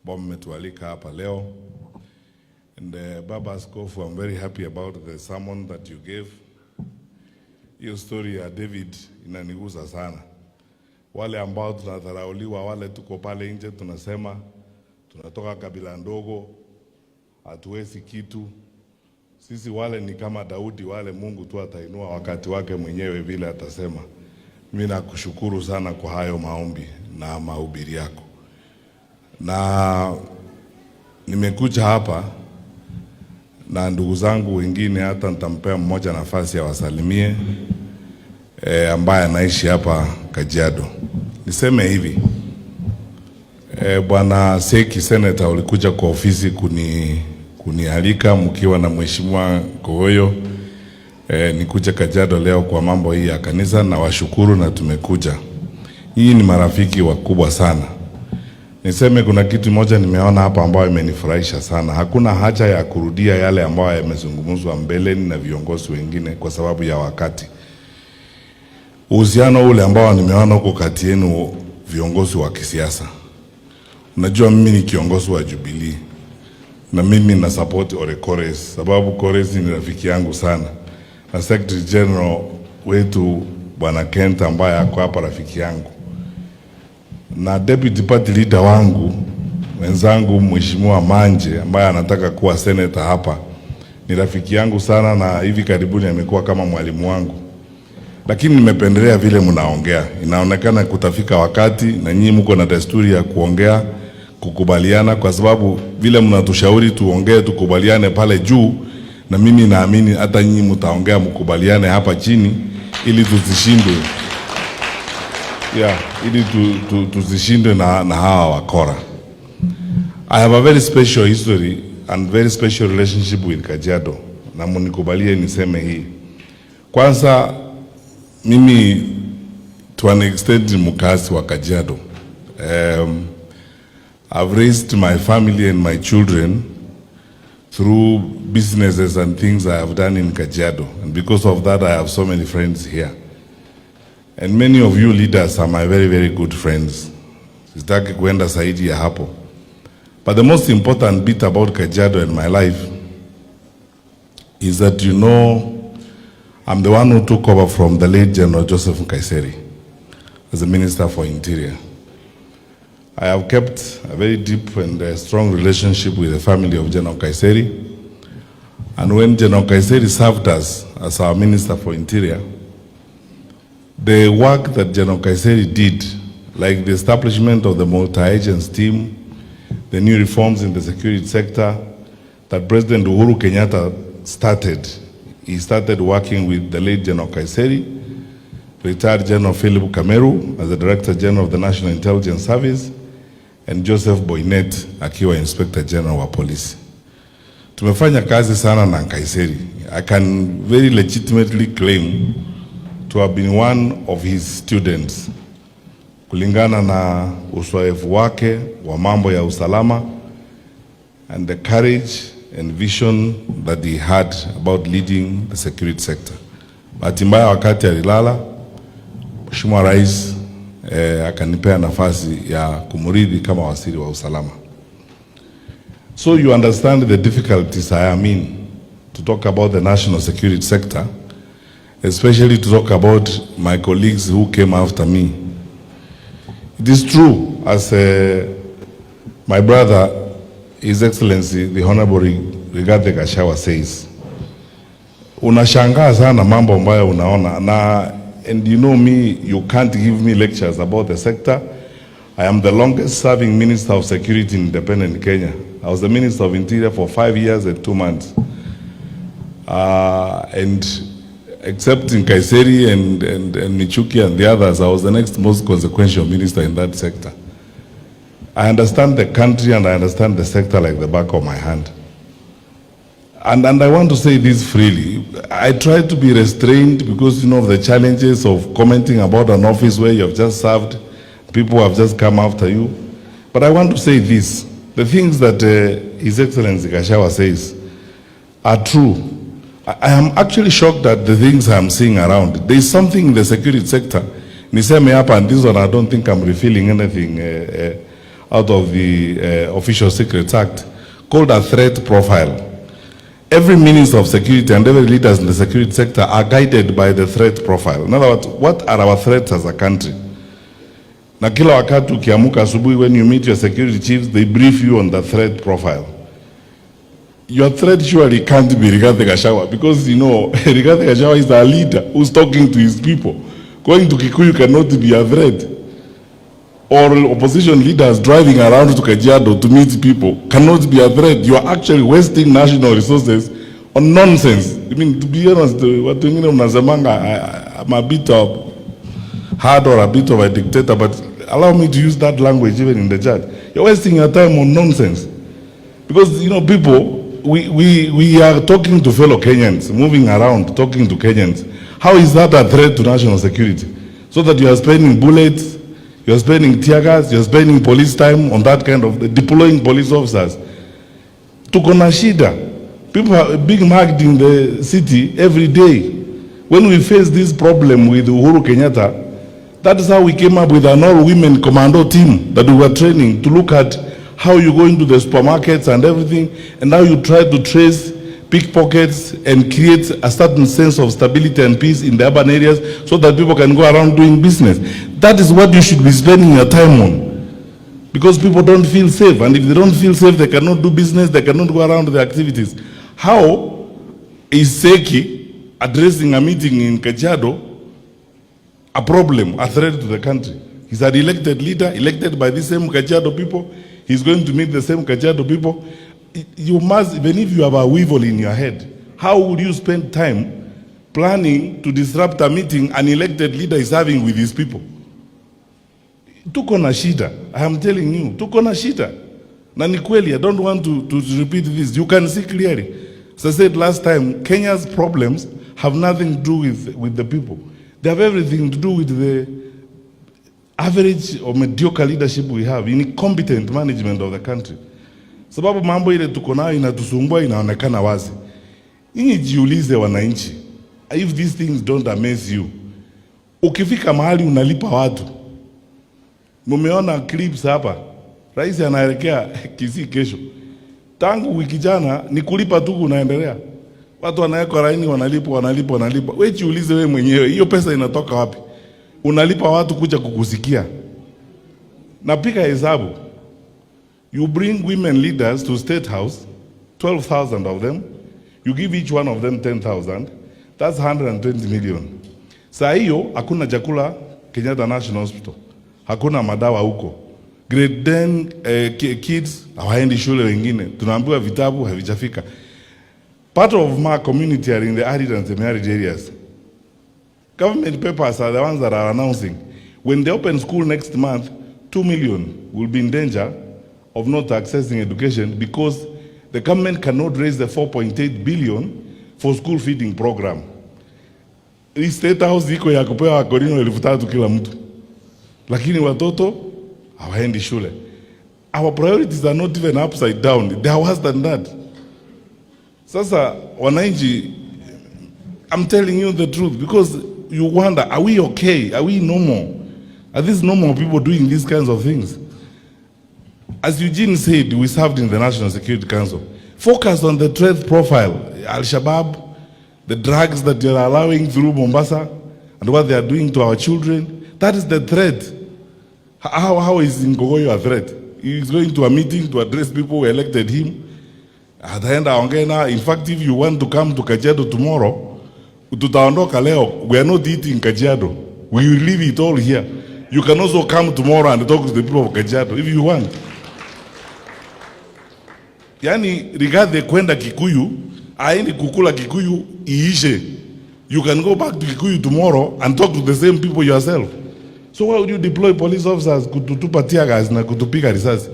ambao mmetualika hapa leo. And Baba Askofu, I'm very happy about the sermon that you gave. Hiyo story ya David inanigusa sana. Wale ambao tunadharauliwa, wale tuko pale nje tunasema tunatoka kabila ndogo, hatuwezi kitu. Sisi wale ni kama Daudi, wale Mungu tu atainua wakati wake mwenyewe vile atasema. Mimi nakushukuru sana kwa hayo maombi na mahubiri yako. Na nimekuja hapa na ndugu zangu wengine, hata nitampea mmoja nafasi ya wasalimie ambaye anaishi hapa Kajiado. Niseme hivi, Bwana Seki Senator, ulikuja kwa ofisi kunialika mkiwa na Mheshimiwa Kogoyo nikuja Kajiado leo kwa mambo hii ya kanisa, na washukuru na tumekuja. Hii ni marafiki wakubwa sana. Niseme kuna kitu moja nimeona hapa ambayo imenifurahisha sana. Hakuna haja ya kurudia yale ambayo yamezungumzwa mbeleni na viongozi wengine kwa sababu ya wakati. Uhusiano ule ambao nimeona huko kati yenu viongozi wa kisiasa. Unajua mimi ni kiongozi wa Jubilee na mimi na support Ole Kores, sababu Kores ni rafiki yangu sana. Na Secretary General wetu Bwana Kent ambaye ako hapa rafiki yangu. Na Deputy Party Leader wangu wenzangu Mheshimiwa Manje ambaye anataka kuwa senator hapa ni rafiki yangu sana, na hivi karibuni amekuwa kama mwalimu wangu. Lakini nimependelea vile mnaongea. Inaonekana kutafika wakati na nyinyi mko na desturi ya kuongea, kukubaliana, kwa sababu vile mnatushauri tuongee tukubaliane pale juu, na mimi naamini hata nyinyi mtaongea mkubaliane hapa chini ili tuzishindwe. Ili tuzishinde na hawa wakora. I have a very special history and very special relationship with Kajiado. Na mnikubalie niseme hii. Kwanza mimi to an extent ni mkazi wa Kajiado. I've raised my family and my children through businesses and things I have done in Kajiado. And because of that I have so many friends here. And many of you leaders are my very, very good friends. Sitaki kuenda zaidi ya hapo. But the most important bit about Kajiado and my life is that you know I'm the one who took over from the late General Joseph Nkaiseri as the Minister for Interior. I have kept a very deep and strong relationship with the family of General Nkaiseri. And when General Nkaiseri served us as our Minister for Interior, the work that General Nkaiseri did, like the establishment of the multi-agents team, the new reforms in the security sector that President Uhuru Kenyatta started. He started working with the late General Nkaiseri, retired General Philip Kameru as the Director General of the National Intelligence Service, and Joseph Boynet akiwa Inspector General wa Police. Tumefanya kazi sana na Nkaiseri. I can very legitimately claim to have been one of his students kulingana na uzoefu wake wa mambo ya usalama and the courage and vision that he had about leading the security sector. Bahati mbaya wakati alilala, Mheshimiwa Rais akanipea nafasi ya kumrithi kama waziri wa usalama. So you understand the difficulties I am in to talk about the national security sector, especially to talk about my colleagues who came after me. It is true, as my brother, His Excellency, the Honorable Rigathi Gachagua says, unashangaa sana mambo ambayo unaona, na and you know me, you can't give me lectures about the sector. I am the longest serving Minister of Security in independent Kenya. I was the Minister of Interior for 5 years and 2 months. And except in Nkaiseri and Michuki and the others, I was the next most consequential minister in that sector. I understand the country and I understand the sector like the back of my hand. And I want to say this freely. I try to be restrained because you know of the challenges of commenting about an office where you have just served, people have just come after you. But I want to say this. The things that His Excellency Gachagua says are true. I am actually shocked at the things I'm seeing around. There is something in the security sector. Niseme hapa, and this one I don't think I'm revealing anything out of the Official Secrets Act called a threat profile. Every Minister of Security and every leaders in the security sector are guided by the threat profile. In other words, what are our threats as a country? Na kila wakati ukiamuka asubuhi, when you meet your security chiefs, they brief you on the threat profile. Your threat surely can't be Rigathi Gachagua, because you know Rigathi Gachagua is a leader who's talking to his people. Going to Kikuyu cannot be a threat. Or opposition leaders driving around to Kajiado to meet people cannot be a threat. You are actually wasting national resources on nonsense. I mean, to be honest, what you know, I'm a bit of hard or a bit of a dictator, but allow me to use that language even in the chat. You're wasting your time on nonsense. Because, you know, people, we are talking to fellow Kenyans, moving around, talking to Kenyans. How is that a threat to national security? So that you are spending bullets, you're spending tear gas, you're spending police time on that kind of deploying police officers. Tuko na shida. People are being mugged in the city every day. When we face this problem with Uhuru Kenyatta, that is how we came up with an all-women commando team that we were training to look at how you go into the supermarkets and everything, and how you try to trace pickpockets and create a certain sense of stability and peace in the urban areas so that people can go around doing business. That is what you should be spending your time on. Because people don't feel safe, and if they don't feel safe, they cannot do business, they cannot go around their activities. How is Seki addressing a meeting in Kajiado a problem, a threat to the country? He's an elected leader, elected by the same Kajiado people. He's going to meet the same Kajiado people. You must, even if you have a weevil in your head, how would you spend time planning to disrupt a meeting an elected leader is having with his people? Tuko na shida. I am telling you, tuko na shida. Na ni kweli, I don't want to repeat this. You can see clearly. As I said last time, Kenya's problems have nothing to do with the people. They have everything to do with the average or mediocre leadership we have, incompetent management of the country. Sababu mambo ile tuko nayo inatusumbua, inaonekana wazi. Nyinyi jiulize wananchi, if these things don't amaze you, ukifika mahali unalipa watu. Mumeona clips hapa, rais anaelekea Kisii kesho. Tangu wiki jana ni kulipa tu unaendelea. Watu wanaweka laini, wanalipa. Wewe jiulize wewe mwenyewe, hiyo pesa inatoka wapi? Unalipa watu kuja kukusikia. Napika hesabu. You bring women leaders to State House, 12,000 of them. You give each one of them 10,000. That's 120 million. Saa hiyo hakuna chakula Kenyatta National Hospital. Hakuna madawa huko. Grade 10 kids hawaendi shule wengine. Tunaambiwa vitabu havijafika. Part of my community are in the arid and semi-arid areas. Government papers are the ones that are announcing when they open school next month, 2 million will be in danger of not accessing education because the government cannot raise the 4.8 billion for school feeding program. Hii State House iko ya kupewa wakorino 3,000 kila mtu. Lakini watoto hawaendi shule. Our priorities are not even upside down. They are worse than that. Sasa wananchi, I'm telling you the truth because you wonder, are we okay? Are we normal? Are these normal people doing these kinds of things? As Eugene said, we served in the National Security Council. Focus on the threat profile. Al-Shabaab, the drugs that they are allowing through Mombasa, and what they are doing to our children. That is the threat. How is Ngogoyo a threat? He is going to a meeting to address people who elected him. At the end, in fact, if you want to come to Kajiado tomorrow, tutaondoka leo. We are not eating Kajiado. We will leave it all here. You can also come tomorrow and talk to the people of Kajiado if you want. Yani Rigathi kwenda Kikuyu, aendi kukula Kikuyu iishe. You can go back to Kikuyu tomorrow and talk to the same people yourself. So why would you deploy police officers kututupa tear gas na kutupiga risasi?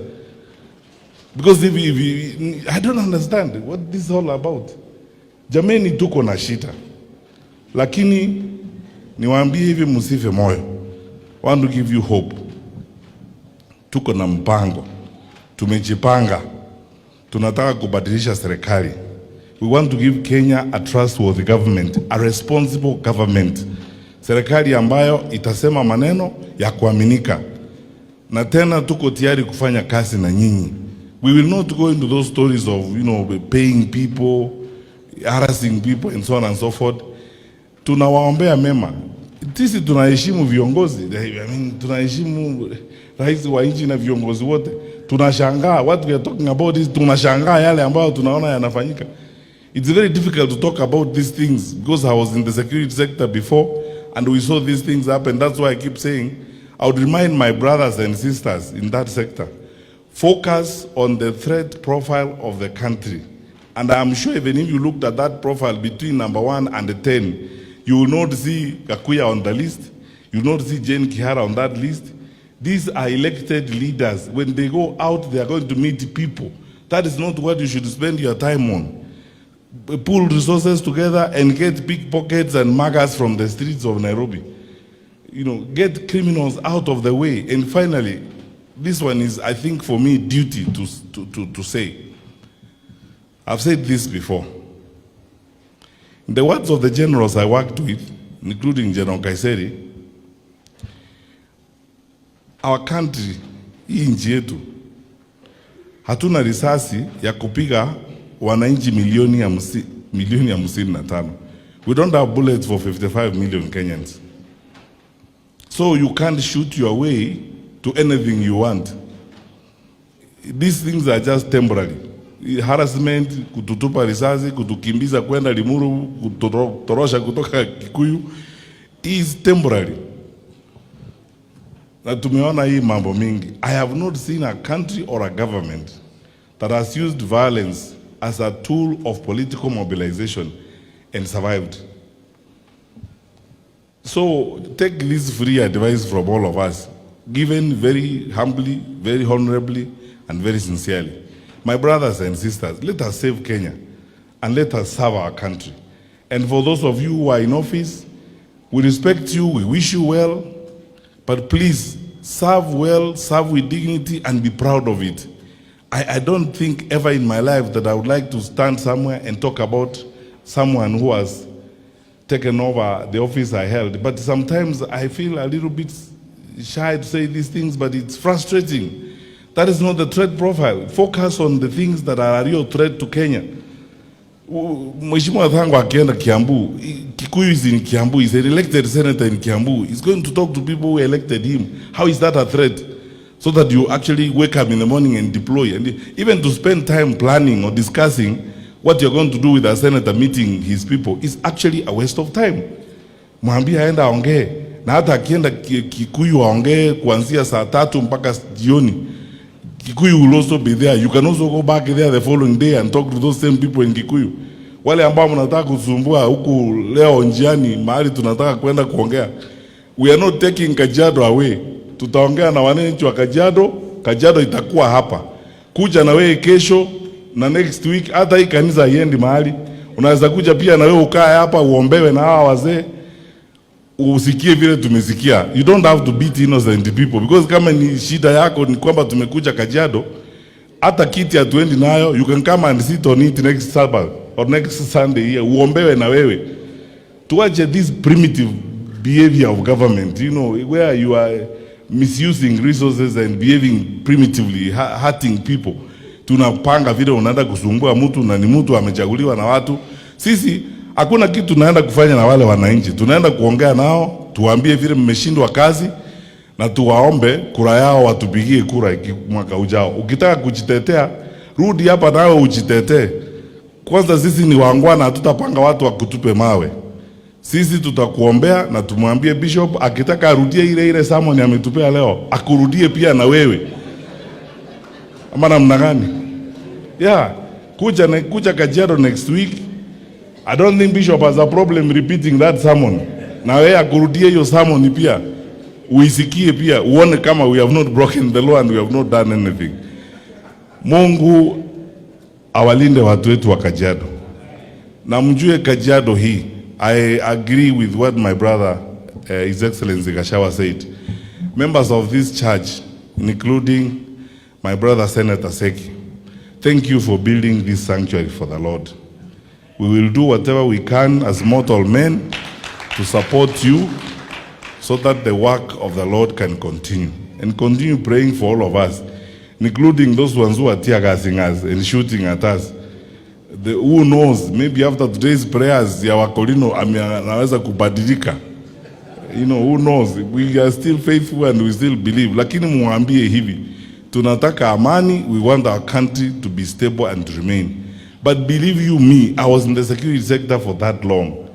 Because if I don't understand what this is all about. Jameni, tuko na shida. Lakini niwaambie hivi, msife moyo. I want to give you hope. Tuko na mpango. Tumejipanga. Tunataka kubadilisha serikali. We want to give Kenya a trustworthy government, a responsible government. Serikali ambayo itasema maneno ya kuaminika. na tena tuko tayari kufanya kazi na nyinyi. We will not go into those stories of, paying people, harassing people and so on and so forth. Tunawaombea mema. Sisi tunaheshimu viongozi. Tunaheshimu rais wa nchi na viongozi wote. Tunashangaa, what we are talking about is tunashangaa yale ambayo tunaona yanafanyika. It's very difficult to talk about these things because I was in the security sector before and we saw these things happen. That's why I keep saying, I would remind my brothers and sisters in that sector, focus on the threat profile of the country. And I'm sure even if you looked at that profile between number 1 and 10, you will not see Kakuya on the list. You will not see Jane Kihara on that list. These are elected leaders. When they go out, they are going to meet people. That is not what you should spend your time on. Pull resources together and get pickpockets and muggers from the streets of Nairobi. Get criminals out of the way. And finally, this one is, I think, for me, duty to say. I've said this before. In the words of the generals I worked with, including General Kaiseri, our country, hii nchi yetu, hatuna risasi ya kupiga wananchi milioni 55. We don't have bullets for 55 million Kenyans. So you can't shoot your way to anything you want. These things are just temporary. Harassment, kututupa risasi, kutukimbiza kwenda Limuru, kutorosha kutoka Kikuyu, is temporary. Na tumeona hii mambo mingi. I have not seen a country or a government that has used violence as a tool of political mobilization and survived. So take this free advice from all of us, given very humbly, very honorably, and very sincerely. My brothers and sisters, let us save Kenya and let us serve our country. And for those of you who are in office, we respect you, we wish you well, but please serve well, serve with dignity, and be proud of it. I don't think ever in my life that I would like to stand somewhere and talk about someone who has taken over the office I held. But sometimes I feel a little bit shy to say these things, but it's frustrating. That is not the threat profile. Focus on the things that are a real threat to Kenya. Mheshimiwa Thango akienda Kiambu, Kikuyu is in Kiambu, he's an elected senator in Kiambu. He's going to talk to people who elected him. How is that a threat? So that you actually wake up in the morning and deploy. And even to spend time planning or discussing what you're going to do with a senator meeting his people is actually a waste of time. Mwambie aenda aongee. Na hata akienda Kikuyu aongee kuanzia saa 3 mpaka jioni. Kikuyu will also be there. You can also go back there the following day and talk to those same people in Kikuyu. Wale ambao mnataka kusumbua huku leo njiani mahali tunataka kwenda kuongea. We are not taking Kajiado away. Tutaongea na wananchi wa Kajiado. Kajiado itakuwa hapa. Kuja na wewe kesho na next week, hata hii kanisa iendi mahali. Unaweza kuja pia na wewe ukae hapa uombewe na hawa wazee. Usikie vile tumesikia. You don't have to beat innocent people, because kama ni shida yako ni kwamba tumekuja Kajiado, hata kiti hatuendi nayo, you can come and sit on it next Sabbath or next Sunday here, uombewe na wewe. Tuache this primitive behavior of government, where you are misusing resources and behaving primitively, hurting people. Tunapanga vile unaenda kusumbua mtu na ni mtu amechaguliwa na watu. Sisi hakuna kitu tunaenda kufanya na wale wananchi. Tunaenda kuongea nao, tuwaambie vile mmeshindwa kazi na tuwaombe kura yao watupigie kura mwaka ujao. Ukitaka kujitetea, rudi hapa nawe ujitetee. Kwanza sisi ni waangwana, hatutapanga watu wakutupe mawe. Sisi tutakuombea na tumwambie Bishop akitaka arudie ile sermon ametupea leo, akurudie pia na wewe. Ama namna gani? Yeah, kuja Kajiado next week. I don't think Bishop has a problem repeating that sermon. Na wewe akurudie hiyo sermon pia. Uisikie pia, uone kama we have not broken the law and we have not done anything. Mungu awalinde watu wetu wa Kajiado. Na mjue Kajiado hii. I agree with what my brother, His Excellency Gashawa said. Members of this church, including my brother Senator Seki, thank you for building this sanctuary for the Lord. We will do whatever we can as mortal men to support you so that the work of the Lord can continue. and continue praying for all of us, including those ones who are tear gassing us and shooting at us. Who knows, maybe after today's prayers ya Wakolino anaweza kubadilika. You know, who knows? We are still faithful and we still believe. Lakini muambie hivi, tunataka amani, we want our country to be stable and to remain. But believe you me, I was in the security sector for that long.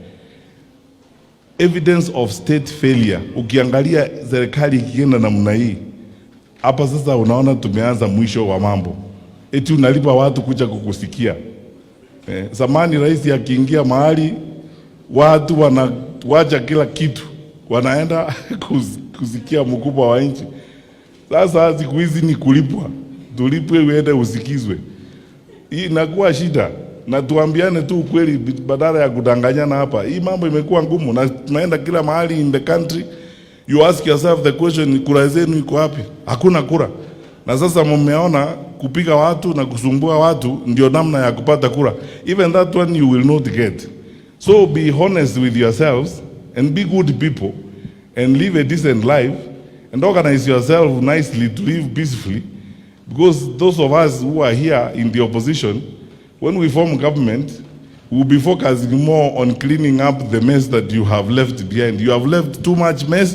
Evidence of state failure. Ukiangalia serikali ikienda namna hii, hapa sasa unaona tumeanza mwisho wa mambo. Eti unalipa watu kuja kukusikia. Zamani rais akiingia mahali, watu wanawacha kila kitu, wanaenda kusikia mkubwa wa nchi. Sasa siku hizi ni kulipwa, tulipwe uende usikizwe. Hii inakuwa shida, na tuambiane tu ukweli badala ya kudanganyana hapa. Hii mambo imekuwa ngumu na tunaenda kila mahali in the country. You ask yourself the question, kura zenu iko wapi? Hakuna kura. Na sasa mmeona kupiga watu na kusumbua watu ndio namna ya kupata kura. Even that one you will not get. So be honest with yourselves and be good people and live a decent life and organize yourself nicely to live peacefully, because those of us who are here in the opposition, when we form government, we will be focusing more on cleaning up the mess that you have left behind. You have left too much mess.